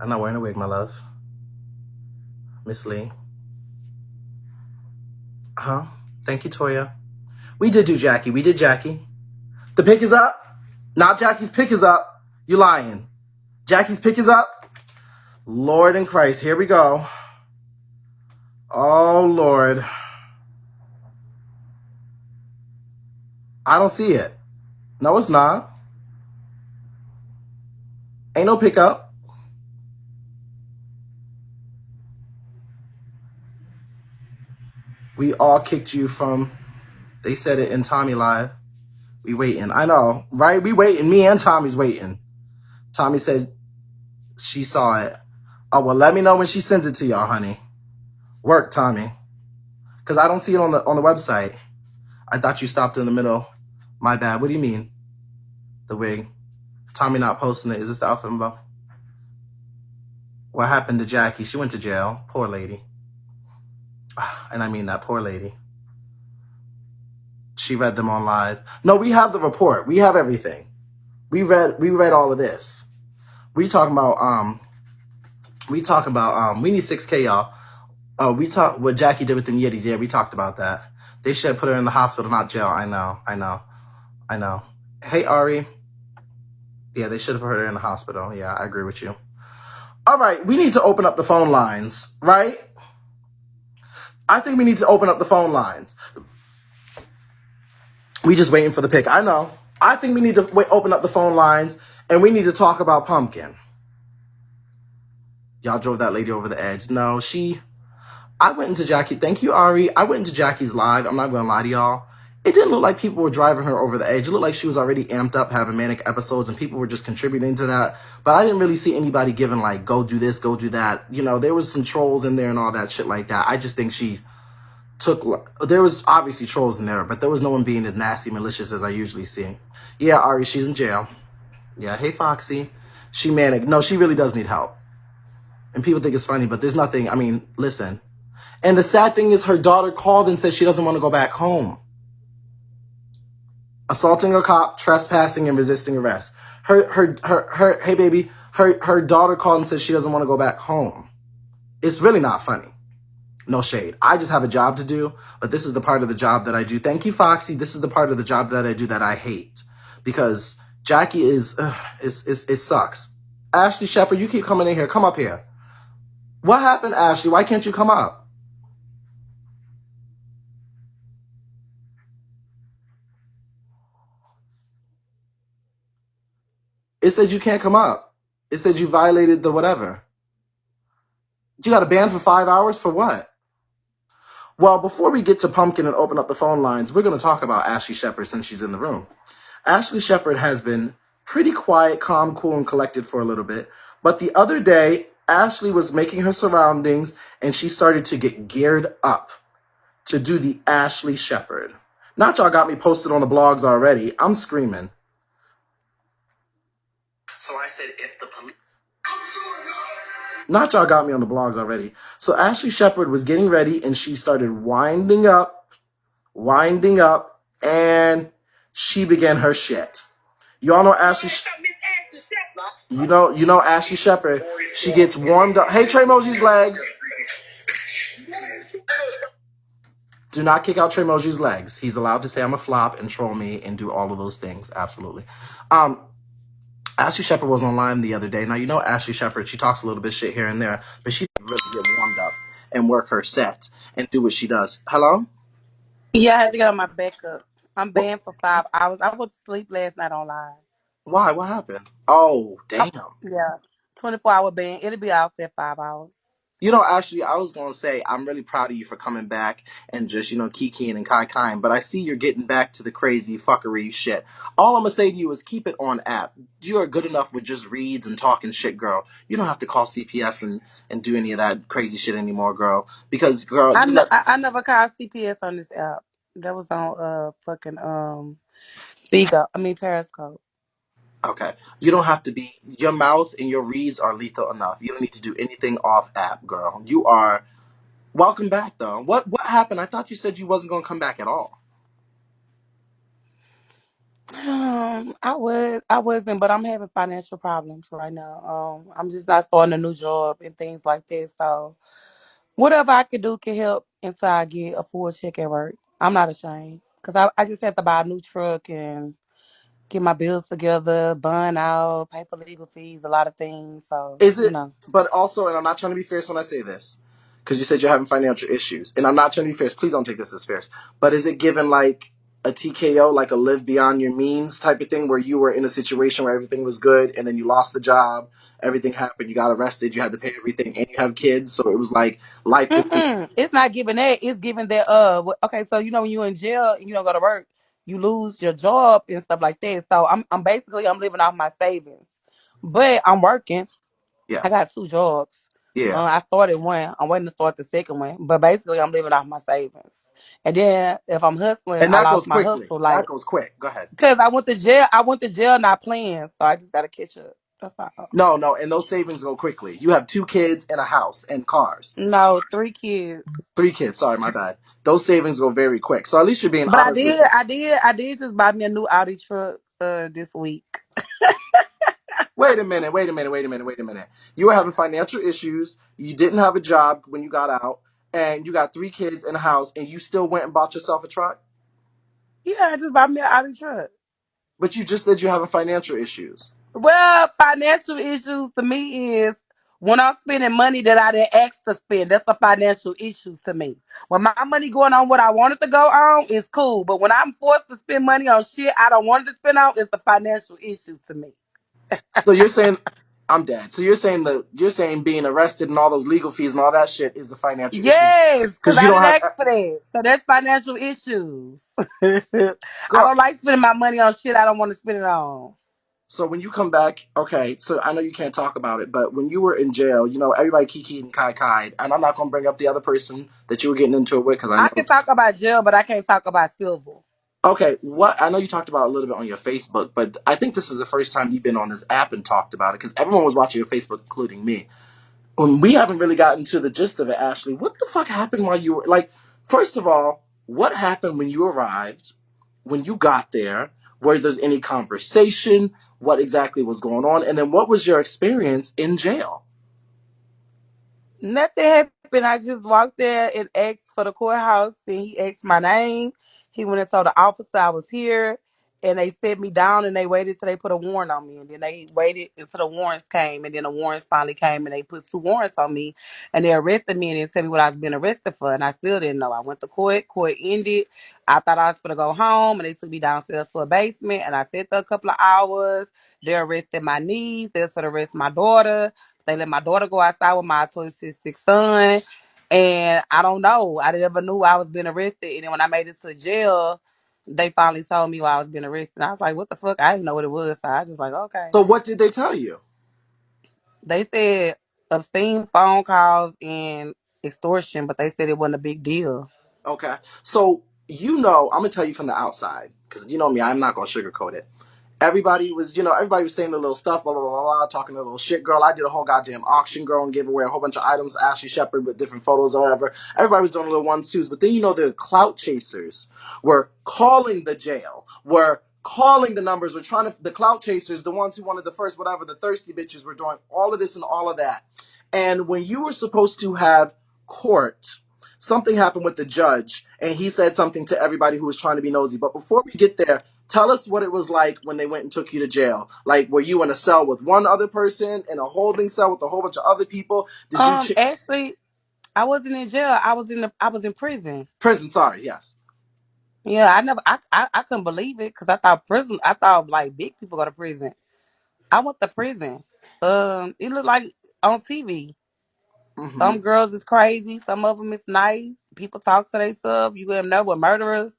I'm not wearing a wig, my love. Miss Lee. Huh? Thank you, Toya. We did do Jackie. We did Jackie. The pick is up. Not Jackie's pick is up. You lying. Jackie's pick is up. Lord in Christ. Here we go. Oh, Lord. I don't see it. No, it's not. Ain't no pickup. We all kicked you from, they said it in Tommy Live. We waiting. I know, right? We waiting. Me and Tommy's waiting. Tommy said she saw it. Oh, well, let me know when she sends it to y'all, honey. Work, Tommy. Because I don't see it on the website. I thought you stopped in the middle. My bad. What do you mean? The wig. Tommy not posting it. Is this the outfit info? What happened to Jackie? She went to jail. Poor lady. And I mean that poor lady. She read them on live. No, we have the report. We have everything. We read all of this. We talking about we need 6K, y'all. We talked what Jackie did with them Yetis. Yeah, we talked about that. They should put her in the hospital, not jail. I know. Hey, Ari. Yeah, they should have put her in the hospital. Yeah, I agree with you. All right, we need to open up the phone lines, right? I think we need to open up the phone lines. We just waiting for the pick. I know. I think we need to open up the phone lines, and we need to talk about Pumpkin. Y'all drove that lady over the edge. No, I went into Jackie. Thank you, Ari. I went into Jackie's live. I'm not going to lie to y'all. It didn't look like people were driving her over the edge. It looked like she was already amped up having manic episodes and people were just contributing to that. But I didn't really see anybody giving like, go do this, go do that. You know, there was some trolls in there and all that shit like that. I just think there was obviously trolls in there, but there was no one being as nasty, malicious as I usually see. Yeah, Ari, she's in jail. Yeah, hey, Foxy. She manic. No, she really does need help. And people think it's funny, but there's nothing. I mean, listen. And the sad thing is her daughter called and said she doesn't want to go back home. Assaulting a cop, trespassing, and resisting arrest. Hey baby, her daughter called and said she doesn't want to go back home. It's really not funny. No shade. I just have a job to do, but this is the part of the job that I do. Thank you, Foxy. This is the part of the job that I do that I hate. Because Jackie it sucks. Ashley Shepard, you keep coming in here. Come up here. What happened, Ashley? Why can't you come up? It said you can't come up. It said you violated the whatever. You got a ban for 5 hours for what? Well, before we get to Pumpkin and open up the phone lines, we're going to talk about Ashley Shepard since she's in the room. Ashley Shepard has been pretty quiet, calm, cool, and collected for a little bit. But the other day, Ashley was making her surroundings and she started to get geared up to do the Ashley Shepard. Not y'all got me posted on the blogs already. I'm screaming. So I said, if the police... Not y'all got me on the blogs already. So Ashley Shepard was getting ready and she started winding up, and she began her shit. Y'all know Ashley... You know Ashley Shepard. She gets warmed up. Hey, Trey Moji's legs. Do not kick out Trey Moji's legs. He's allowed to say I'm a flop and troll me and do all of those things. Absolutely. Ashley Shepard was online the other day. Now, you know Ashley Shepard, she talks a little bit shit here and there, but she really get warmed up and work her set and do what she does. Hello? Yeah, I had to get on my backup. I'm What? banned for 5 hours. I went to sleep last night on live. Why? What happened? Oh, Oh, damn. yeah, 24-hour ban. It'll be out there 5 hours. You know, Ashley, I was going to say, I'm really proud of you for coming back and just, kikiing and kai-kaiing, but I see you're getting back to the crazy fuckery shit. All I'm going to say to you is keep it on app. You are good enough with just reads and talking shit, girl. You don't have to call CPS and do any of that crazy shit anymore, girl. Because, girl, just let... I never called CPS on this app. That was on fucking Bigo. I mean Periscope. Okay. You don't have to be... Your mouth and your reads are lethal enough. You don't need to do anything off app, girl. You are... Welcome back, though. What happened? I thought you said you wasn't going to come back at all. I wasn't, but I'm having financial problems right now. I'm just not starting a new job and things like that. So whatever I can do can help until I get a full check at work. I'm not ashamed because I just have to buy a new truck and get my bills together, bun out, pay for legal fees, a lot of things. So Is you it, know. but also, and I'm not trying to be fierce when I say this, because you said you're having financial issues, and I'm not trying to be fierce. Please don't take this as fierce. But is it given like a TKO, like a live beyond your means type of thing, where you were in a situation where everything was good, and then you lost the job, everything happened, you got arrested, you had to pay everything, and you have kids, so it was like life gets in. Mm-mm. It's not giving that. It's giving that. Okay. So you know when you're in jail and you don't go to work, you lose your job and stuff like that. So I'm basically I'm living off my savings, but I'm working. Yeah, I got two jobs. yeah, I started one. I'm waiting to start the second one, but basically I'm living off my savings. And then if I'm hustling, and I that lost goes my quickly. hustle. That Like goes quick. Go ahead. because I went to jail. I went to jail not playing, so I just gotta catch up. That's all. No, no, and those savings go quickly. You have two kids and a house and cars. No, three kids. Three kids. Sorry, my bad. Those savings go very quick. So at least you're being But honest with me. I did just buy me a new Audi truck this week. Wait a minute, wait a minute, wait a minute, wait a minute. You were having financial issues. You didn't have a job when you got out, and you got three kids in a house, and you still went and bought yourself a truck. Yeah, I just bought me an Audi truck. But you just said you're having financial issues. Well, financial issues to me is when I'm spending money that I didn't ask to spend. That's a financial issue to me. When my money going on what I wanted to go on, it's cool. But when I'm forced to spend money on shit I don't want to spend on, it's a financial issue to me. So you're saying I'm dead. So you're saying being arrested and all those legal fees and all that shit is the financial issue Yes, because because you I don't didn't have. ask for that. So that's financial issues. I Girl, don't like spending my money on shit I don't want to spend it on. so when you come back, okay, so I know you can't talk about it, but when you were in jail, everybody kikied and kai-kai'd, and I'm not gonna bring up the other person that you were getting into it with because I I know. can talk about jail, but I can't talk about silver. Okay, what I know you talked about a little bit on your Facebook, but I think this is the first time you've been on this app and talked about it because everyone was watching your Facebook, including me. We haven't really gotten to the gist of it, Ashley. What the fuck happened while you were like? First of all, what happened when you arrived? When you got there, were there any conversation? What exactly was going on? And then what was your experience in jail? Nothing happened. I just walked there and asked for the courthouse, and he asked my name. He went and told the officer I was here, and they set me down, and they waited till they put a warrant on me, and then they waited until the warrants came, and then the warrants finally came, and they put two warrants on me, and they arrested me, and they tell me what I was being arrested for, and I still didn't know. I went to court. Court ended. I thought I was going to go home, and they took me downstairs to a basement, and I sat there a couple of hours. They arrested my niece. They was for the arrest my daughter. They let my daughter go outside with my 26 son. And I don't know. I never knew I was being arrested. And then when I made it to jail, they finally told me why I was being arrested. And I was like, what the fuck? I didn't know what it was. So I was just like, okay. So what did they tell you? They said obscene phone calls and extortion, but they said it wasn't a big deal. Okay, so I'm gonna tell you from the outside because you know me, I'm not gonna sugarcoat it. Everybody was saying their little stuff, blah, blah, blah, blah, talking their little shit, girl. I did a whole goddamn auction, girl, and gave away a whole bunch of items, Ashley Shepherd with different photos or whatever. Everybody was doing little ones, twos. But then, the clout chasers were calling the jail, were calling the numbers, were trying to, the clout chasers, the ones who wanted the first, whatever, the thirsty bitches were doing all of this and all of that. And when you were supposed to have court, something happened with the judge, and he said something to everybody who was trying to be nosy. But before we get there, tell us what it was like when they went and took you to jail. Like, were you in a cell with one other person, in a holding cell with a whole bunch of other people? Did you Actually, I wasn't in jail. I was in prison. prison? Sorry, yes. Yeah, I couldn't believe it because I thought like big people go to prison. I went to prison. It looked like on TV. Hmm. Some girls is crazy. Some of them is nice. People talk to themselves. You never know with murderers,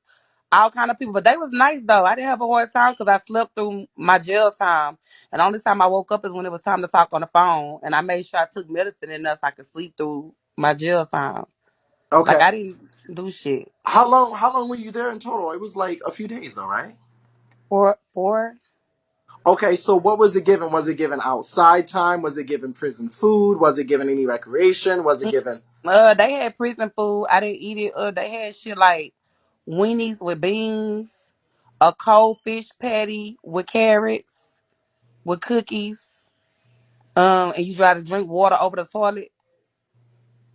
all kind of people. But they was nice though. I didn't have a hard time because I slept through my jail time. And the only time I woke up is when it was time to talk on the phone. And I made sure I took medicine enough so I could sleep through my jail time. Like Okay. I didn't do shit. How long were you there in total? It was like a few days though, right? For Okay, so what was it given? Was it given outside time? Was it given prison food? Was it given any recreation? Was it given? they had prison food. I didn't eat it. They had shit like weenies with beans. a cold fish patty with carrots, with cookies, and you try to drink water over the toilet.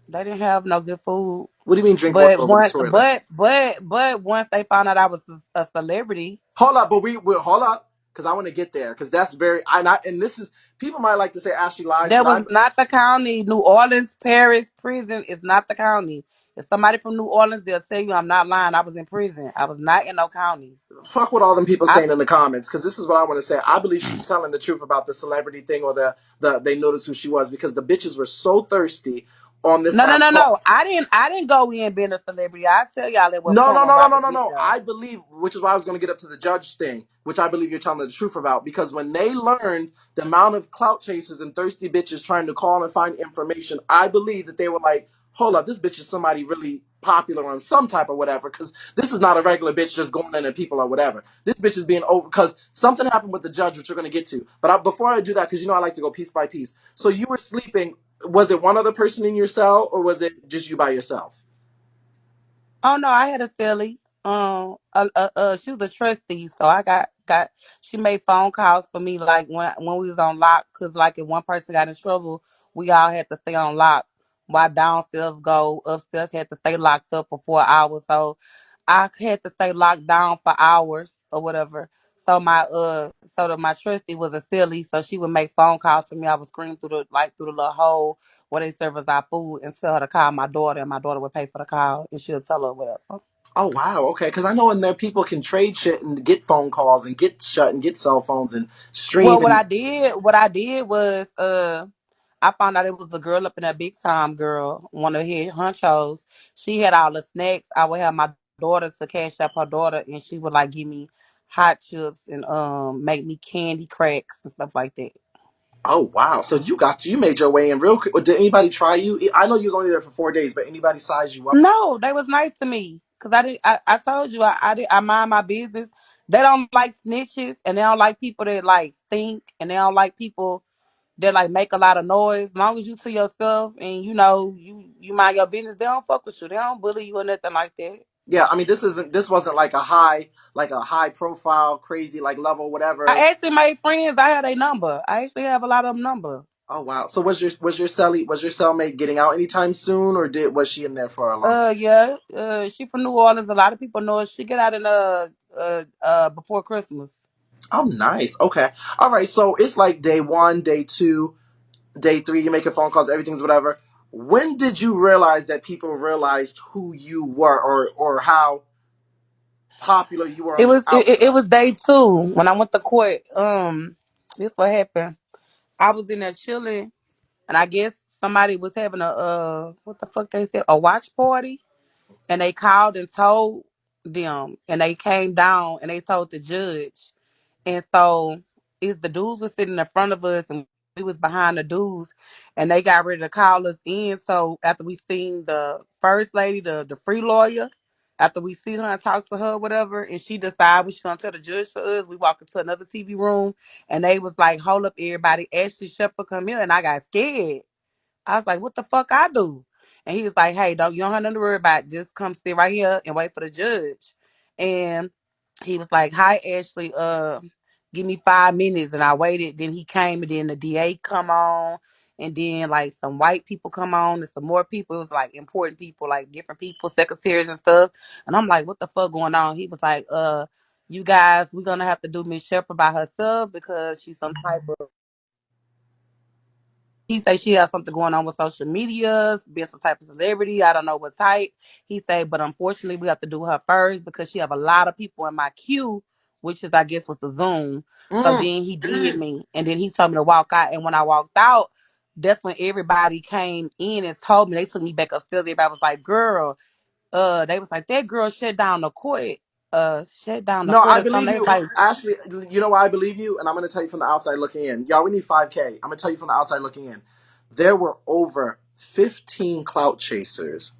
They didn't have no good food. What do you mean drink water But over the once, toilet? once they found out I was a celebrity, Hold up, but we hold up because I want to get there because that's very and this is people might like to say Ashley lies, that but was I not the county. New Orleans Parish Prison is not the county. If somebody from New Orleans, they'll tell you I'm not lying. I was in prison. I was not in no county. fuck what all them people I saying in the comments because this is what I want to say. I believe she's telling the truth about the celebrity thing or the they noticed who she was because the bitches were so thirsty on this no, no, app no, called. no. I didn't go in being a celebrity. I tell y'all at what No, point no, when no, no, no, Robert no, get no. there. I believe, which is why I was going to get up to the judge thing, which I believe you're telling the truth about. Because when they learned the amount of clout chasers and thirsty bitches trying to call and find information, I believe that they were like, hold up, this bitch is somebody really popular on some type of whatever. Because this is not a regular bitch just going in at people or whatever. This bitch is being over. Because something happened with the judge, which we're going to get to. But before I do that, because you know I like to go piece by piece. So you were sleeping. Was it one other person in your cell or was it just you by yourself? Oh no, I had a silly. She was a trustee, so I got. She made phone calls for me, like when we was on lock, cause like if one person got in trouble, we all had to stay on lock. While downstairs go, upstairs had to stay locked up for 4 hours. So I had to stay locked down for hours or whatever. So my trustee was a silly, so she would make phone calls for me. I would scream through the little hole where they serve us our food and tell her to call my daughter, and my daughter would pay for the call, and she'll tell her whatever. Oh wow, okay. Because I know in there people can trade shit and get phone calls and get shut and get cell phones and stream Well, what and I did was, I found out it was a girl up in that big time girl, one of his hunchos. She had all the snacks. I would have my daughter to cash up her daughter, and she would like give me hot chips and make me candy cracks and stuff like that. oh wow. So you made your way in real quick. Did anybody try you? I know you was only there for 4 days, but anybody size you up? No, they was nice to me because I told you I mind my business. They don't like snitches and they don't like people that like stink and they don't like people that like make a lot of noise. As long as you to yourself and you mind your business, they don't fuck with you. They don't bully you or nothing like that. Yeah, I mean this wasn't like a high profile crazy like level whatever. I actually made friends. I had a number. I actually have a lot of them number. Oh wow. So was your cellmate getting out anytime soon or did was she in there for a long time? Yeah. She from New Orleans. A lot of people know her. She get out in before Christmas. Oh nice. Okay. All right. So it's like day 1, day 2, day 3, you're making phone calls, everything's whatever. When did you realize that people realized who you were or how popular you were It on the was it outside? was day two when I went to court. This what happened. I was in there chilling, and I guess somebody was having a what the fuck they said, a watch party, and they called and told them, and they came down and they told the judge. And so is the dudes was sitting in front of us and we was behind the dudes and they got ready to call us in. So after we seen the first lady, the free lawyer, after we see her and talk to her, whatever, and she decided what she gonna tell the judge for us, we walk into another TV room and they was like, hold up everybody, Ashley Shepherd come here, and I got scared. I was like, what the fuck I do? And he was like, hey, you don't have nothing to worry about. Just come sit right here and wait for the judge. And he was like, hi, Ashley, give me 5 minutes. And I waited. Then he came and then the DA come on. And then like some white people come on and some more people. It was like important people, like different people, secretaries and stuff. And I'm like, what the fuck going on? He was like, you guys, we're gonna have to do Miss Shepherd by herself because she's some type of he say she has something going on with social media, being some type of celebrity. I don't know what type. He say, but unfortunately, we have to do her first because she have a lot of people in my queue, which is I guess was the Zoom. So Mm. then he did me, and then he told me to walk out. And when I walked out, that's when everybody came in and told me. They took me back upstairs. Everybody was like, "Girl," they was like, "That girl shut down the No, court I or something." believe They was you. like, Ashley, you know why I believe you? And I'm going to tell you from the outside looking in. Y'all, we need 5K. I'm going to tell you from the outside looking in. There were over 15 clout chasers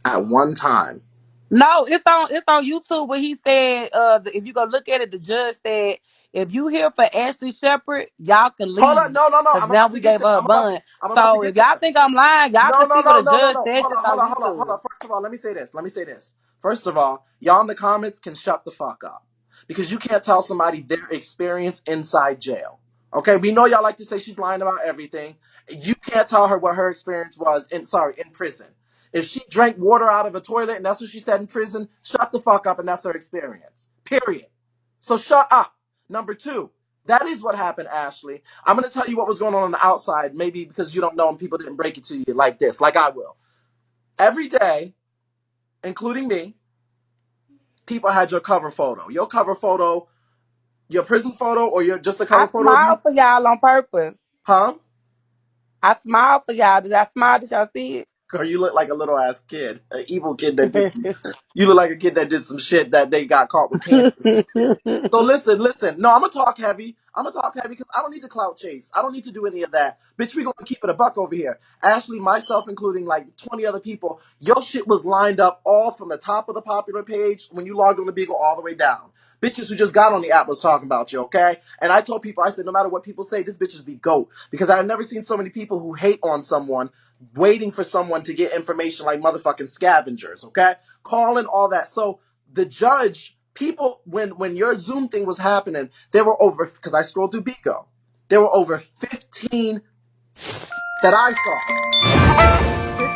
at one time. no, it's on YouTube where he said, if you go look at it, the judge said, if you here for Ashley Shepherd, y'all can Hold on. leave. No, no, no. Cause I'm now about to we get gave there. her a bun. I'm about to So get if there. y'all think I'm lying, y'all No, can no, see what no, the no, no, judge no. said Hold just on, on hold YouTube. on. First of all, let me say this. Let me say this. First of all, y'all in the comments can shut the fuck up. because you can't tell somebody their experience inside jail. Okay, we know y'all like to say she's lying about everything. You can't tell her what her experience was in prison. If she drank water out of a toilet and that's what she said in prison, shut the fuck up and that's her experience. Period. So shut up. Number two, that is what happened, Ashley. I'm going to tell you what was going on the outside, maybe because you don't know and people didn't break it to you like this, like I will. Every day, including me, people had your cover photo. Your cover photo, your prison photo, or your just a I cover photo of you. smiled for y'all on purpose. Huh? I smiled for y'all. Did I smile? Did y'all see Girl, you look like a little ass kid, an evil kid that did some. it? You look like a kid that did some shit that they got caught with cancer. So listen, listen. No, I'm gonna talk heavy. I'm gonna talk heavy because I don't need to clout chase. I don't need to do any of that. Bitch, we gonna keep it a buck over here. Ashley, myself, including like 20 other people, your shit was lined up all from the top of the popular page when you logged on the Beagle all the way down. Bitches who just got on the app was talking about you, okay? And I told people, I said, no matter what people say, this bitch is the GOAT. Because I've never seen so many people who hate on someone, waiting for someone to get information like motherfucking scavengers, okay? Calling all that. So the judge, people, when your Zoom thing was happening, there were over, because I scrolled through Bigo, there were over 15 that I saw.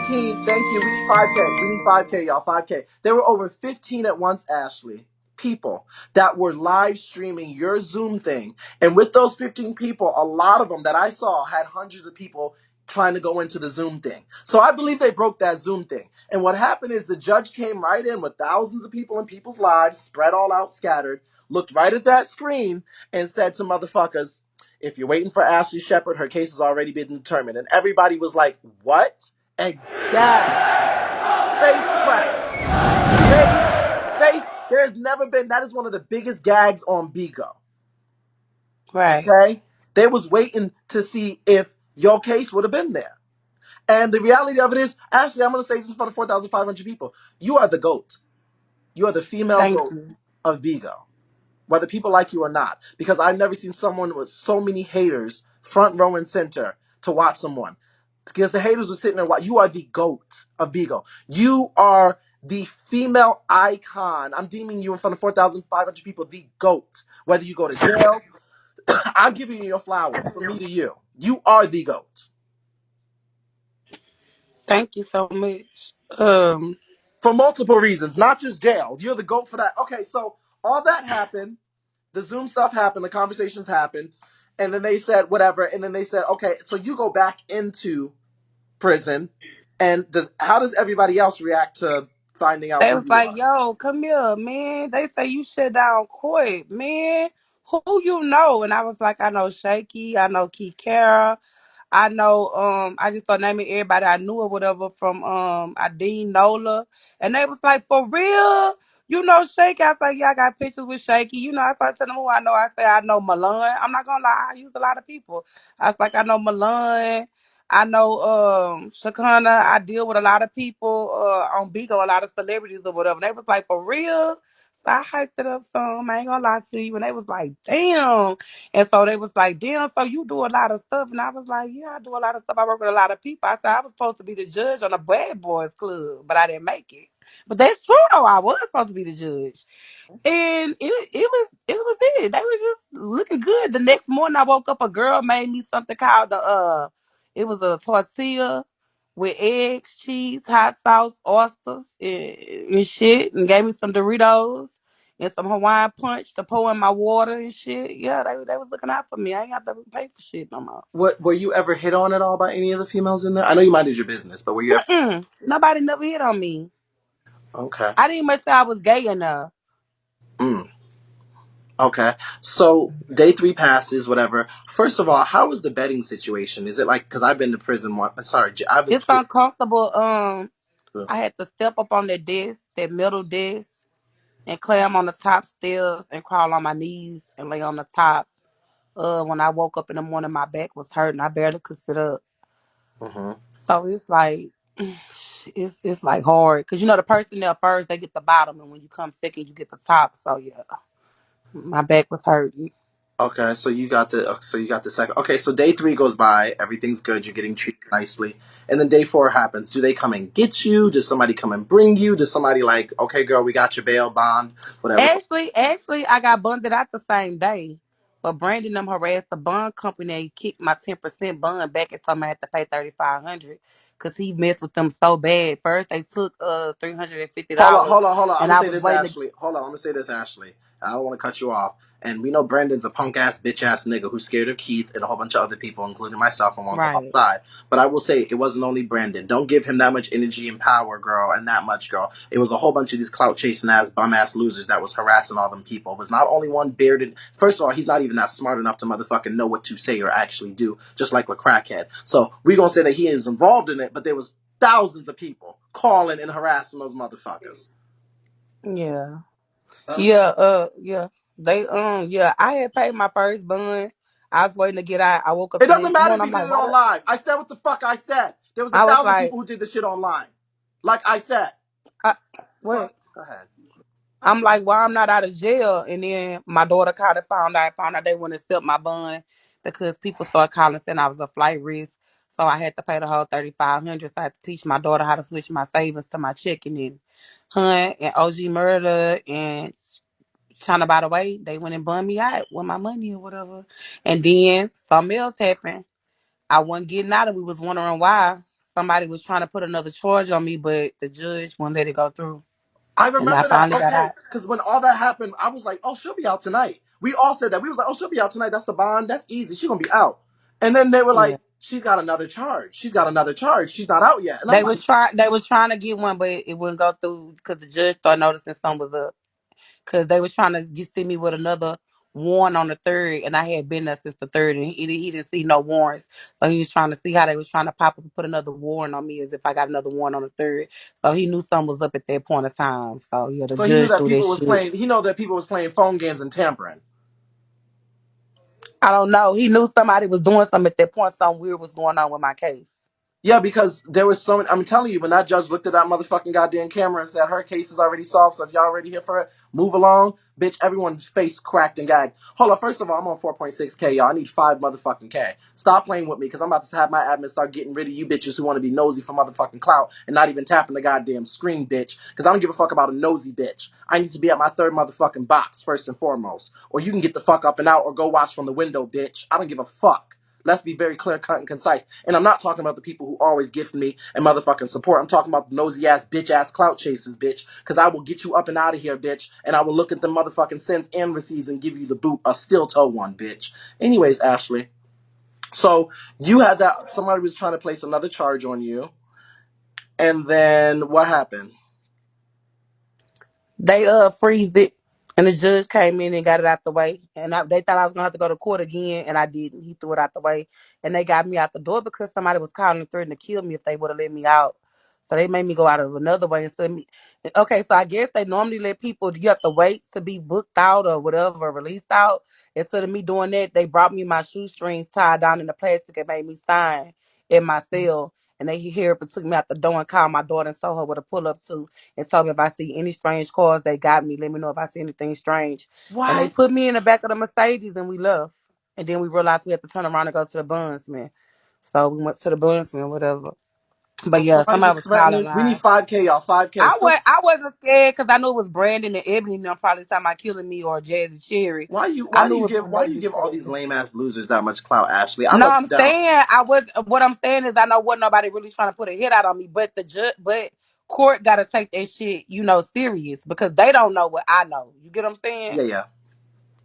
15, thank you. We need 5K. We need 5K, y'all. 5K. There were over 15 at once, Ashley, people that were live streaming your Zoom thing. And with those 15 people, a lot of them that I saw had hundreds of people trying to go into the Zoom thing. So I believe they broke that Zoom thing. And what happened is the judge came right in with thousands of people in people's lives, spread all out, scattered, looked right at that screen and said to motherfuckers, if you're waiting for Ashley Shepard, her case has already been determined. And everybody was like, what? And gagged, face cracked, face. There's never been, that is one of the biggest gags on Bigo. Right. Okay? They was waiting to see if your case would have been there. And the reality of it is, Ashley, I'm going to say this in front of 4,500 people. You are the GOAT. You are the female Thank GOAT you. of Bigo, whether people like you or not. Because I've never seen someone with so many haters front row and center to watch someone. Because the haters were sitting there. You are the GOAT of Bigo. You are the female icon. I'm deeming you in front of 4,500 people the GOAT. Whether you go to jail, I'm giving you your flowers from me to you. You are the GOAT. Thank you so much. For multiple reasons, not just jail. You're the GOAT for that. Okay, so all that happened. The Zoom stuff happened. The conversations happened. And then they said, whatever. And then they said, okay, so you go back into prison. And how does everybody else react to finding out They who was you like, are? yo, come here, man. They say you shut down court, man. Who you know? And I was like, I know Shaky, I know Key Kara, I know I just started naming everybody I knew or whatever from I Dean Nola. And they was like, for real? You know Shaky? I was like, yeah, I got pictures with Shaky. You know, I started telling them who I know. I say I know Milan. I'm not gonna lie, I use a lot of people. I was like, I know Milan. I know Shakana, I deal with a lot of people on Bigo, a lot of celebrities or whatever. And they was like, for real? So I hyped it up some, I ain't gonna lie to you. And they was like, damn. And so they was like, damn, so you do a lot of stuff. And I was like, yeah, I do a lot of stuff. I work with a lot of people. I said I was supposed to be the judge on a Bad Boys Club, but I didn't make it. But that's true though. I was supposed to be the judge. And it was it. They were just looking good. The next morning I woke up, a girl made me something called the it was a tortilla with eggs, cheese, hot sauce, oysters, and shit, and gave me some Doritos and some Hawaiian punch to pour in my water and shit. Yeah, they was looking out for me. I ain't got to pay for shit no more. What were you ever hit on at all by any of the females in there? I know you minded your business, but were you ever? Nobody never hit on me. Okay. I didn't much say I was gay enough. Mm, okay. So day three passes, whatever. First of all, how was the bedding situation? Is it like because I've been to prison one? Sorry, I was. It's uncomfortable. I had to step up on that desk, that metal desk, and climb on the top stairs and crawl on my knees and lay on the top. When I woke up in the morning, my back was hurting. I barely could sit up. Mm-hmm. So it's like it's like hard because you know the person there first they get the bottom, and when you come second you get the top. So yeah, my back was hurting. Okay, so you got the second. Okay, so day three goes by, everything's good, you're getting treated nicely, and then day four happens. Do they come and get you? Does somebody come and bring you? Does somebody like, okay, girl, we got your bail bond, whatever? Actually, I got bunded out the same day. But Brandon them harassed the bond company and kicked my 10% bond back and told me I had to pay 3,500 because he messed with them so bad. First they took Hold on, $350 hold on, hold on. I'm and gonna I say was this, waiting to. Ashley. Hold on, I'm gonna say this, Ashley. I don't want to cut you off. And we know Brendan's a punk ass, bitch ass nigga who's scared of Keith and a whole bunch of other people, including myself, and won't go Right. outside. But I will say it wasn't only Brendan. Don't give him that much energy and power, girl, and that much, girl. It was a whole bunch of these clout chasing ass, bum ass losers that was harassing all them people. It was not only one bearded. First of all, he's not even that smart enough to motherfucking know what to say or actually do, just like a crackhead. So we gonna say that he is involved in it, but there was thousands of people calling and harassing those motherfuckers. Yeah. Huh? Yeah. Yeah, I had paid my first bond. I was waiting to get out. I woke up It the doesn't next matter if morning. he I'm did like, it why on the live. I said what the fuck I said. There was a I was thousand like, people who did this shit online. Like I said. I, what? Fuck. Go ahead. I'm like, well, I'm not out of jail. And then my daughter called and found out they wouldn't accept my bond because people started calling saying I was a flight risk. So I had to pay the whole 3,500. So I had to teach my daughter how to switch my savings to my checking. And Hunt and OG Murder and China by the way, they went and bummed me out with my money or whatever. And then something else happened. I wasn't getting out and we was wondering why. Somebody was trying to put another charge on me, but the judge wouldn't let it go through. I And I remember that. finally got Okay. out. Because when all that happened, I was like, oh, she'll be out tonight. We all said that. We was like, oh, she'll be out tonight. That's the bond. That's easy. She's gonna be out. And then they were Yeah. like, she's got another charge. She's got another charge. She's not out yet. And I'm They like, was trying. They was trying to get one, but it wouldn't go through because the judge started noticing something was up. Because they was trying to see me with another warrant on the third, and I had been there since the third, and he didn't see no warrants, so he was trying to see how they was trying to pop up and put another warrant on me as if I got another warrant on the third. So he knew something was up at that point of time. So yeah, the so he knew judge that threw that people was shit. playing. He know that people was playing phone games and tampering. I don't know. He knew somebody was doing something at that point. Something weird was going on with my case. Yeah, because there was so many. I'm telling you, when that judge looked at that motherfucking goddamn camera and said her case is already solved, so if y'all already here for it, move along, bitch. Everyone's face cracked and gagged. Hold on, first of all, I'm on 4.6K, y'all. I need 5 motherfucking K. Stop playing with me, because I'm about to have my admin start getting rid of you bitches who want to be nosy for motherfucking clout and not even tapping the goddamn screen, bitch. Because I don't give a fuck about a nosy bitch. I need to be at my third motherfucking box first and foremost, or you can get the fuck up and out, or go watch from the window, bitch. I don't give a fuck. Let's be very clear, cut, and concise. And I'm not talking about the people who always gift me and motherfucking support. I'm talking about the nosy ass, bitch ass clout chasers, bitch. Because I will get you up and out of here, bitch. And I will look at the motherfucking sends and receives and give you the boot, a steel toe one, bitch. Anyways, Ashley. So you had that, somebody was trying to place another charge on you. And then what happened? They freezed it, and the judge came in and got it out the way. And they thought I was gonna have to go to court again, and I didn't. He threw it out the way, and they got me out the door because somebody was calling and threatening to kill me if they would have let me out. So they made me go out of another way and send me. Okay, so I guess they normally let people you have to wait to be booked out or whatever, released out. Instead of me doing that, they brought me my shoestrings tied down in the plastic and made me sign in my cell. And they here but took me out the door and called my daughter and told her what to pull up to and told me if I see any strange cars, they got me. Let me know if I see anything strange. And they put What? me in the back of the Mercedes and we left. And then we realized we had to turn around and go to the Bunsman. So we went to the Bunsman, whatever. But So yeah, somebody somebody was was calling threatening. We need line. 5K, y'all. 5K. I wasn't scared because I knew it was Brandon and Ebony and them probably talking about killing me or Jazzy Cherry. Why you I why do knew you it was give some why do you baby give all these troubling. lame ass losers that much clout, Ashley? I No, love you I'm down. saying I was. What I'm saying is I know wasn't nobody really trying to put a hit out on me, but but court got to take that shit, serious because they don't know what I know. You get what I'm saying? Yeah, yeah.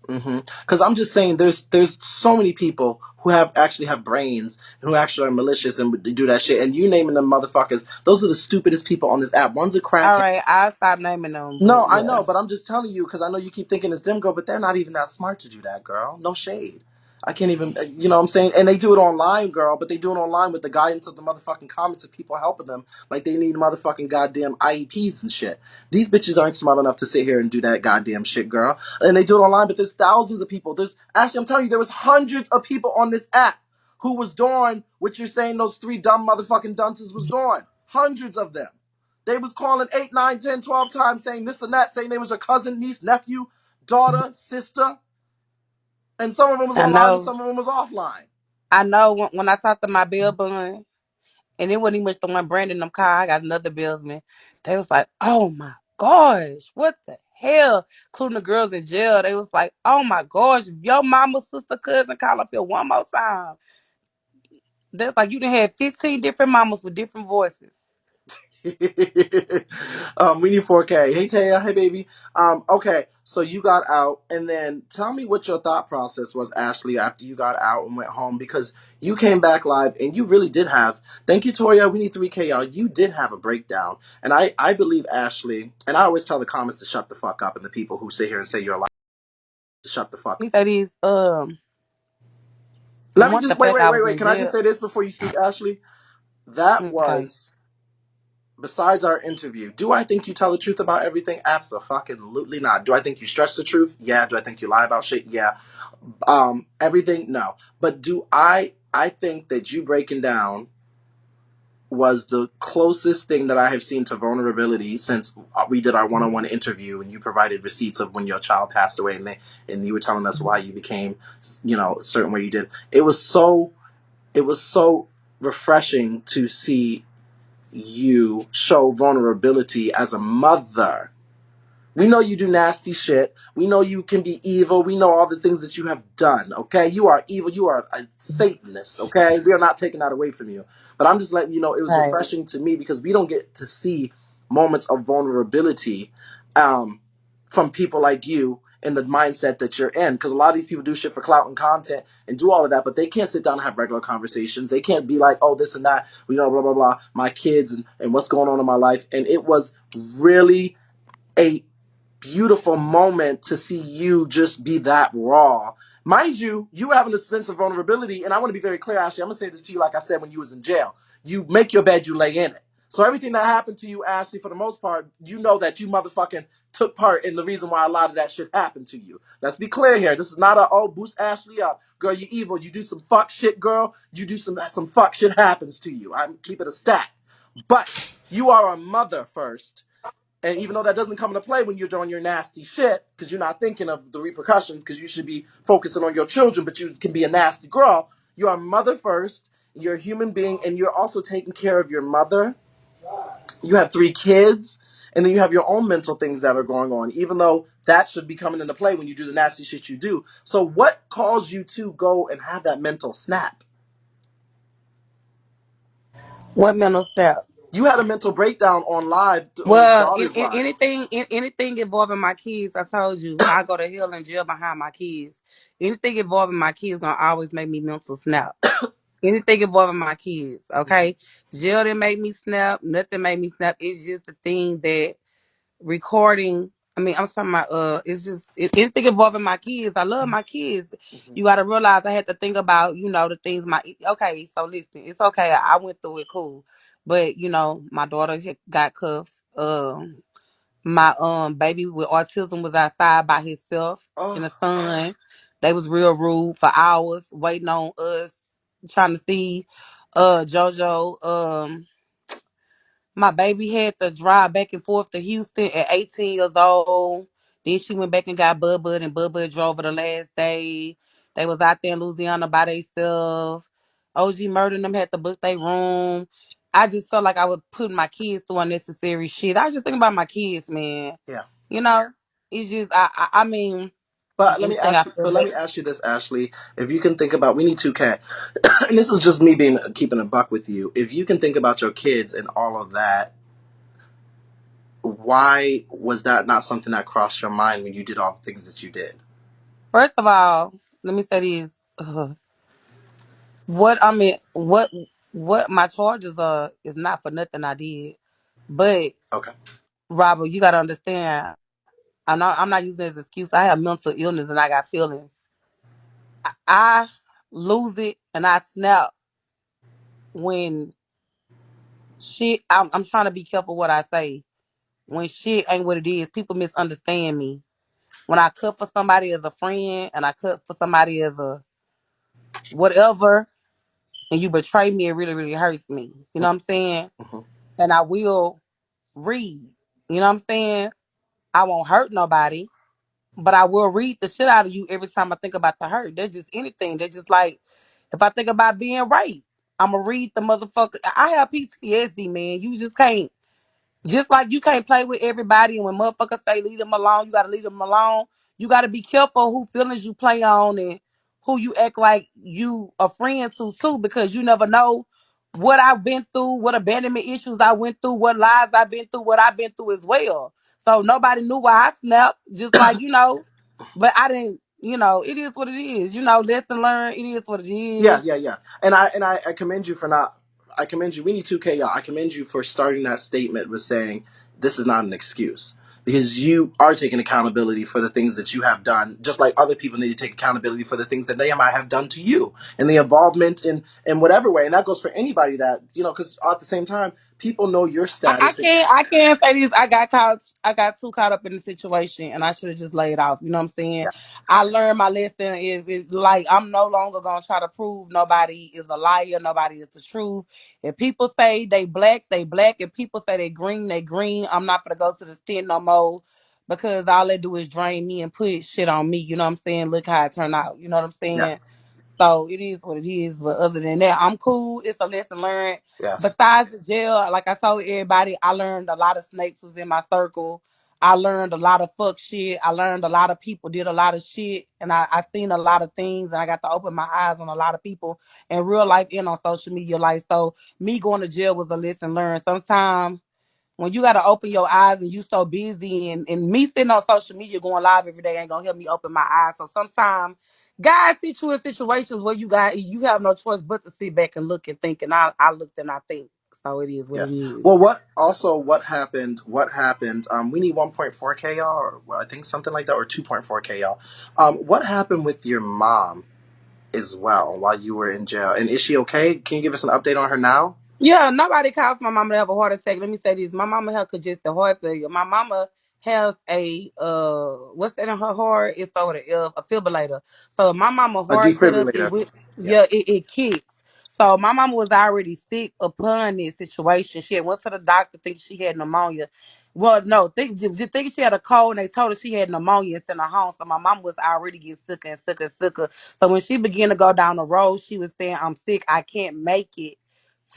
Because I'm just saying, there's so many people who have actually have brains and who actually are malicious and would do that shit. And you naming them motherfuckers, those are the stupidest people on this app. One's a All crackhead. right, I'll stop naming them, but No, I yeah. know, but I'm just telling you because I know you keep thinking it's them, girl, but they're not even that smart to do that, girl. No shade. I can't even, you know what I'm saying? And they do it online, girl, but they do it online with the guidance of the motherfucking comments of people helping them. Like they need motherfucking goddamn IEPs and shit. These bitches aren't smart enough to sit here and do that goddamn shit, girl. And they do it online, but there's thousands of people. Actually, I'm telling you, there was hundreds of people on this app who was doing what you're saying those three dumb motherfucking dunces was doing. Hundreds of them. They was calling 8, 9, 10, 12 times saying this and that, saying they was your cousin, niece, nephew, daughter, sister. And some of them was I online and know. some of them was offline. I know when I talked to my bail bond, and it wasn't even much the one Brandon them car. I got another billsman. They was like, "Oh my gosh, what the hell?" Including the girls in jail. They was like, "Oh my gosh, if your mama, sister, cousin call up here one more time." That's like you done had 15 different mamas with different voices. We need 4K. Hey Taya, hey baby. Okay, so you got out, and then tell me what your thought process was, Ashley, after you got out and went home, because you came back live and you really did have. Thank you, Toya. We need 3K, y'all. You did have a breakdown, and I believe Ashley. And I always tell the comments to shut the fuck up, and the people who sit here and say you're a lie to shut the fuck. He said he's Let me once the just fact I was wait. in Can I just jail. say this before you speak, Ashley? That Okay. was besides our interview. Do I think you tell the truth about everything? Absolutely not. Do I think you stretch the truth? Yeah. Do I think you lie about shit? Yeah. Everything? No. But do I think that you breaking down was the closest thing that I have seen to vulnerability since we did our one-on-one interview and you provided receipts of when your child passed away and you were telling us why you became, certain way you did. It was so refreshing to see you show vulnerability as a mother. We know you do nasty shit. We know you can be evil. We know all the things that you have done, okay? You are evil. You are a Satanist, okay? We are not taking that away from you. But I'm just letting you know it was Right. refreshing to me because we don't get to see moments of vulnerability um, from people like you in the mindset that you're in. Because a lot of these people do shit for clout and content and do all of that, but they can't sit down and have regular conversations. They can't be like, oh, this and that, blah, blah, blah, my kids and what's going on in my life. And it was really a beautiful moment to see you just be that raw. Mind you, you having a sense of vulnerability, and I want to be very clear, Ashley, I'm going to say this to you like I said when you was in jail. You make your bed, you lay in it. So everything that happened to you, Ashley, for the most part, you know that you motherfucking took part in the reason why a lot of that shit happened to you. Let's be clear here. This is not a, oh, boost Ashley up. Girl, you evil. You do some fuck shit, girl. You do some fuck shit happens to you. I'm keep it a stack. But you are a mother first, and even though that doesn't come into play when you're doing your nasty shit, because you're not thinking of the repercussions, because you should be focusing on your children, but you can be a nasty girl. You're a mother first. You're a human being, and you're also taking care of your mother. You have 3 kids, and then you have your own mental things that are going on, even though that should be coming into play when you do the nasty shit you do. So what caused you to go and have that mental snap? What mental step? You had a mental breakdown on live, on your Well, daughter's live. anything involving my kids, I told you, I go to hell and jail behind my kids. Anything involving my kids gonna always make me mental snap. Anything involving my kids, okay? Jail didn't make me snap. Nothing made me snap. It's just the thing that recording. I mean, I'm talking about. It's just anything involving my kids. I love my kids. Mhm. You got to realize I had to think about, the things my. Okay, so listen, it's okay. I went through it, cool. But my daughter got cuffed. My baby with autism was outside by himself in the Oh, sun. They was real rude for hours, waiting on us, trying to see JoJo. My baby had to drive back and forth to Houston at 18 years old. Then she went back and got Bud, and Bud drove her the last day. They was out there in Louisiana by themselves. OG Murder and them had to book their room. I just felt like I was putting my kids through unnecessary shit. I was just thinking about my kids, man. yeah. You know, it's just I mean, But let me anything I ask you. feel But let like. me ask you this, Ashley. If you can think about, we need 2K, and this is just me being keeping a buck with you. If you can think about your kids and all of that, why was that not something that crossed your mind when you did all the things that you did? First of all, let me say this. What I mean, what my charges are is not for nothing I did. But Okay. Robert, you gotta understand. I'm not using it as an excuse. I have mental illness and I got feelings. I lose it and I snap when shit. I'm trying to be careful what I say. When shit ain't what it is, people misunderstand me. When I cut for somebody as a friend and I cut for somebody as a whatever, and you betray me, it really really hurts me. You know what I'm saying? Mm-hmm. And I will read. You know what I'm saying? I won't hurt nobody. but I will read the shit out of you every time I think about the hurt. That's just anything. That's just like if I think about being raped, I'ma read the motherfucker. I have PTSD, man. You just can't. Just like you can't play with everybody, and when motherfuckers say leave them alone, you gotta leave them alone. You gotta be careful who feelings you play on and who you act like you a friend to too, because you never know what I've been through, what abandonment issues I went through, what lies I've been through, what I've been through as well. So nobody knew why I snapped, just like but I didn't. It is what it is. Lesson learned. It is what it Yeah, is. yeah, yeah. And I commend you for not. I commend you. We need 2K, y'all. I commend you for starting that statement with saying this is not an excuse, because you are taking accountability for the things that you have done, just like other people need to take accountability for the things that they might have done to you and the involvement in whatever way. And that goes for anybody that because at the same time, people know your I status. can't I can't say this. I got too caught up in the situation and I should have just laid off. You know what I'm saying? Yeah, I learned my lesson. If like I'm no longer gonna try to prove nobody is a liar, nobody is the truth. If people say they black, they black. If people say they green. I'm not gonna go to the tent no more because all they do is drain me and put shit on me. You know what I'm saying? Look how it turned out. You know what I'm yeah, saying? So it is what it is. But other than that, I'm cool. It's a lesson learned. yes, Besides the jail, like I told everybody, I learned a lot of snakes was in my circle. I learned a lot of fuck shit. I learned a lot of people did a lot of shit. And I seen a lot of things and I got to open my eyes on a lot of people in real life and on social media. Like, so me going to jail was a lesson learned. Sometimes when you gotta open your eyes and you so busy and me sitting on social media going live every day ain't gonna help me open my eyes. So sometimes guys sit you in situations where you have no choice but to sit back and look and think, and I looked and I think. So it is what yeah. it is. Well, what happened? What happened? We need 1.4K, y'all, or well, I think something like that, or 2.4K, y'all. What happened with your mom as well while you were in jail? And is she okay? Can you give us an update on her now? Yeah, nobody caused my mama to have a heart attack. Let me say this. My mama had congestive heart failure. My mama has a what's that in her heart? It's over the a fibrillator. So if my mama A heart set up, it defibrillator. would Yeah. yeah, it kicks. So my mama was already sick upon this situation. She had went to the doctor thinking she had pneumonia. Well, no, just thinking she had a cold and they told her she had pneumonia and sent her home. So my mom was already getting sicker and sicker and sicker. So when she began to go down the road, she was saying, I'm sick, I can't make it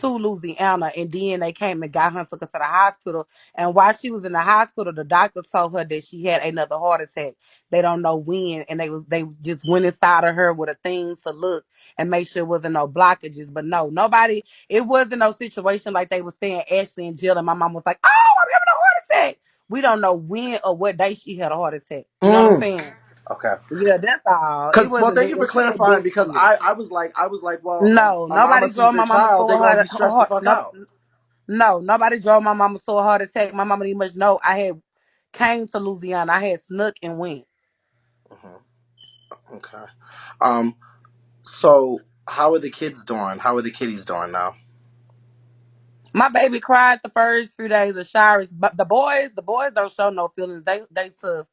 to Louisiana, and then they came and got her and took her to the hospital. And while she was in the hospital, the doctor told her that she had another heart attack. They don't know when, and they just went inside of her with a thing to look and make sure it wasn't no blockages. But no, nobody. It wasn't no situation like they was saying Ashley and Jill, and my mom was like, "Oh, I'm having a heart attack." We don't know when or what day she had a heart attack. You know what I'm Mm, saying? okay. Yeah, that's all. It Because well, wasn't thank that. you for And she had clarifying. been Because sick. I was like, well, No, my mama nobody sees drove their my mama to child, they're a gonna be a stressed the heart. fuck No, out. no, nobody drove my mama to a heart attack. My mama didn't much know. I had came to Louisiana. I had snuck and went. Hmm. Okay. Um. So, how are the kids doing? How are the kiddies doing now? My baby cried the first few days of showers, but the boys don't show no feelings. They tough.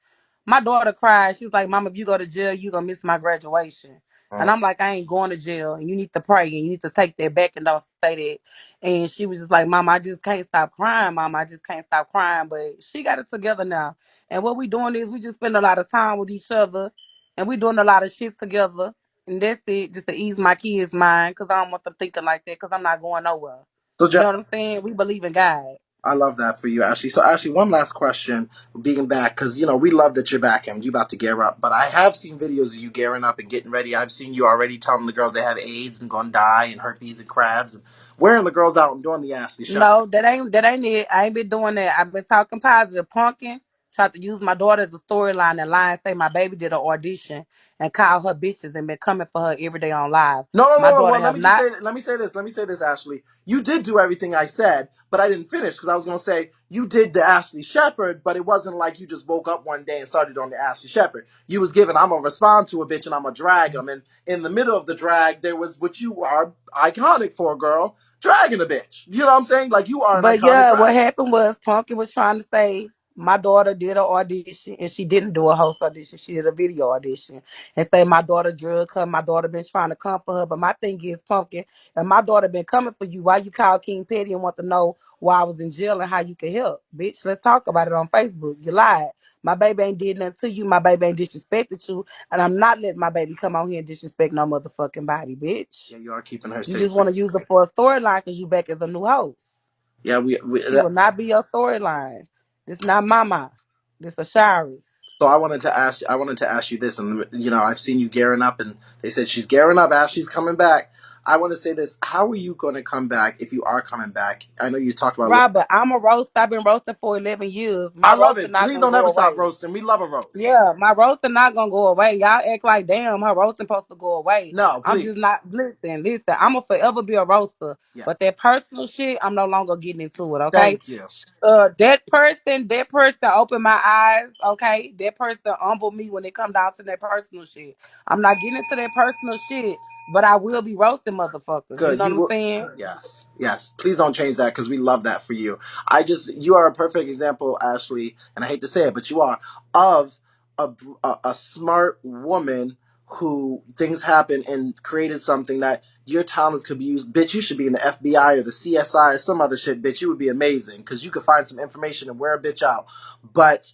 My daughter cried. She was like, "Mama, if you go to jail, you gonna miss my graduation." And Mm. I'm like, "I ain't going to jail, and you need to pray, and you need to take that back, and don't say that." And she was just like, "Mama, I just can't stop crying. Mama, I just can't stop crying." But she got it together now. And what we doing is we just spend a lot of time with each other, and we doing a lot of shit together. And that's it, just to ease my kids' mind, because I don't want them thinking like that, because I'm not going nowhere. So, You know what I'm saying? We believe in God. I love that for you, Ashley. So, Ashley, one last question, being back, because we love that you're back and you about to gear up. But I have seen videos of you gearing up and getting ready. I've seen you already telling the girls they have AIDS and gonna die and herpes and crabs and wearing the girls out and doing the Ashley Shepherd. No, that ain't it. I ain't been doing that. I've been talking positive. Punkin tried to use my daughter as a storyline and lie and say my baby did an audition and call her bitches and been coming for her every day on live. No, no, My no, no. daughter Well, let have me just not. say. Let me say this. Let me say this, Ashley. You did do everything I said, but I didn't finish because I was going to say you did the Ashley Shepherd, but it wasn't like you just woke up one day and started on the Ashley Shepherd. You was given, I'm gonna respond to a bitch and I'm gonna drag them, and in the middle of the drag, there was what you are iconic for, girl, dragging a bitch. You know what I'm saying? Like you are an But iconic yeah, what dragger. happened was Punkin was trying to say. My daughter did an audition and she didn't do a host audition. She did a video audition and say my daughter drug her. My daughter been trying to come for her. But my thing is, Pumpkin, and my daughter been coming for you. Why you call King Petty and want to know why I was in jail and how you can help? Bitch, let's talk about it on Facebook. You lied. My baby ain't did nothing to you. My baby ain't disrespected you. And I'm not letting my baby come out here and disrespect no motherfucking body, bitch. Yeah, you are keeping her You safe. just want to use it for a storyline because you back as a new host. Yeah, we She will not be your storyline. This not Mama. This a Shari's. so I wanted to ask you this, and I've seen you gearing up, and they said she's gearing up. Ashley's coming back. I want to say this: how are you going to come back if you are coming back? I know you talked about. Robert, I'm a roast. I've been roasting for 11 years. I My love roaster it. not Please gonna don't go ever stop away. roasting. We love a roast. Yeah, my roasting not gonna go away. Y'all act like damn, her roasting supposed to go away. No, I'm please. just not listen. I'm gonna forever be a roaster. Yeah. But that personal shit, I'm no longer getting into it, okay? Thank you. That person opened my eyes, okay? That person humbled me when it come down to that personal shit. I'm not getting into that personal shit, but I will be roasting motherfuckers. You Good. know what You I'm will. saying? Yes. Yes. Please don't change that because we love that for you. You are a perfect example, Ashley, and I hate to say it, but you are, of a smart woman who things happen and created something that your talents could be used. Bitch, you should be in the FBI or the CSI or some other shit, bitch. You would be amazing because you could find some information and wear a bitch out. But,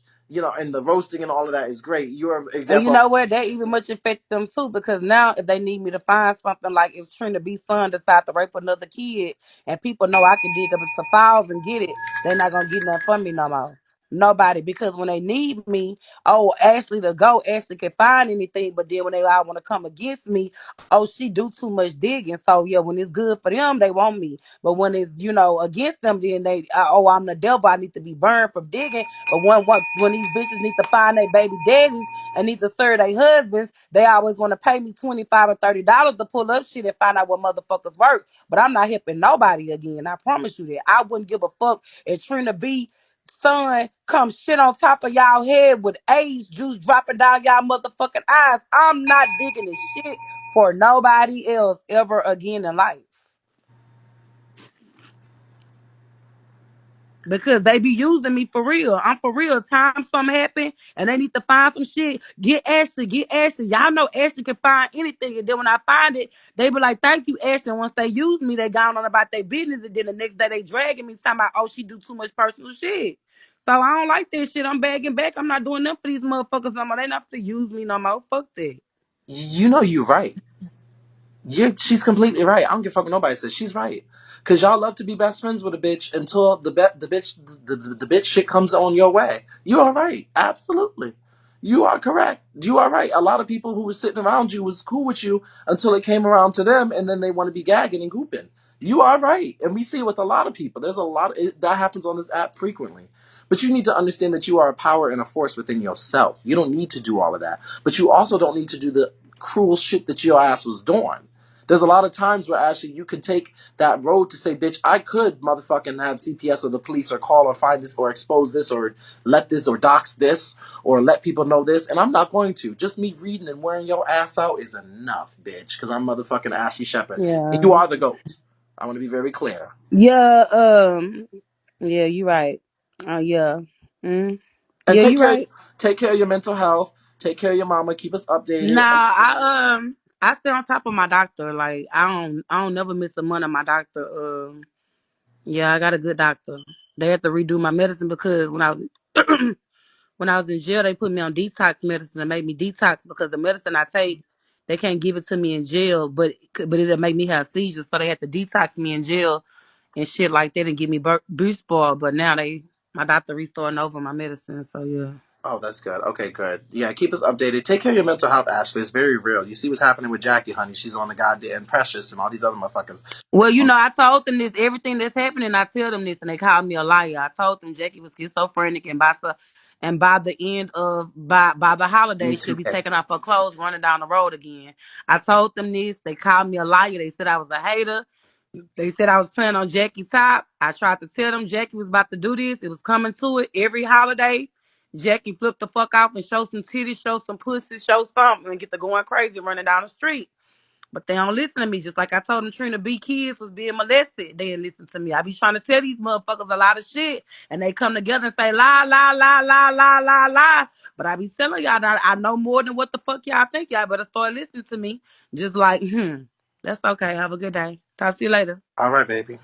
and the roasting and all of that is great. You're an And you example of. know what? That even much affect them too, because now if they need me to find something, like if Trina B son decide to rape another kid and people know I can dig up into files and get it, they're not gonna get nothing from me no more. Nobody, because when they need me, oh Ashley to go, Ashley can find anything, but then when they all want to come against me, oh she do too much digging. So yeah, when it's good for them, they want me, but when it's against them, then they oh I'm the devil, I need to be burned from digging. But when these bitches need to find their baby daddies and need to serve their husbands, they always want to pay me $25 or $30 to pull up shit and find out what motherfuckers work. But I'm not helping nobody again. I promise you that. I wouldn't give a fuck if Trina B son come shit on top of y'all head with AIDS juice dropping down y'all motherfucking eyes. I'm not digging this shit for nobody else ever again in life. Because they be using me for real. I'm for real. Time something happen and they need to find some shit. Get Ashley, get Ashley. Y'all know Ashley can find anything. And then when I find it, they be like, thank you, Ashley. And once they use me, they gone on about their business. And then the next day they dragging me talking about, oh, she do too much personal shit. So I don't like that shit. I'm bagging back. I'm not doing nothing for these motherfuckers no more. They not to use me no more. Fuck that. You're right. She's completely right. I don't give a fuck what nobody says. She's right. Cause y'all love to be best friends with a bitch until the bitch shit comes on your way. You are right. Absolutely. You are correct. You are right. A lot of people who were sitting around you was cool with you until it came around to them, and then they want to be gagging and gooping. You are right, and we see it with a lot of people. There's a lot that happens on this app frequently. But you need to understand that you are a power and a force within yourself. You don't need to do all of that. But you also don't need to do the cruel shit that your ass was doing. There's a lot of times where actually you can take that road to say, bitch, I could motherfucking have CPS or the police or call or find this or expose this or let this or dox this or let people know this. And I'm not going to. Just me reading and wearing your ass out is enough, bitch, because I'm motherfucking Ashley Shepherd. And you Yeah. are the GOAT. I want to be very clear. Yeah, yeah, you right. Yeah. Mm. And Yeah, you right. take care of your mental health. Take care of your mama. Keep us updated. And Nah, I stay on top of my doctor. Like I don't never miss a month of my doctor. Yeah, I got a good doctor. They had to redo my medicine because when I was when I was in jail, they put me on detox medicine and made me detox because the medicine I take, they can't give it to me in jail, but it'll make me have seizures, so they had to detox me in jail and shit like that and give me boost ball. But now my doctor restoring over my medicine, so yeah. oh, that's good. Okay, good. Yeah, keep us updated. Take care of your mental health, Ashley. It's very real. You see what's happening with Jackie, honey. She's on the goddamn Precious and all these other motherfuckers. Well, I told them this, everything that's happening. I tell them this, and they called me a liar. I told them Jackie was schizophrenic, and by the end of by the Me holidays, she'll too, be baby. taking off her clothes, running down the road again. I told them this. They called me a liar. They said I was a hater. They said I was playing on Jackie top. I tried to tell them Jackie was about to do this. It was coming to it every holiday. Jackie flipped the fuck off and show some titties, show some pussy, show something, and get to going crazy running down the street. But they don't listen to me. Just like I told them Trina B kids was being molested. They didn't listen to me. I be trying to tell these motherfuckers a lot of shit. And they come together and say, la, la, la, la, la, la, la. But I be telling y'all that I know more than what the fuck y'all think. Y'all better start listening to me. Just like, that's okay. Have a good day. Talk to you later. All right, baby.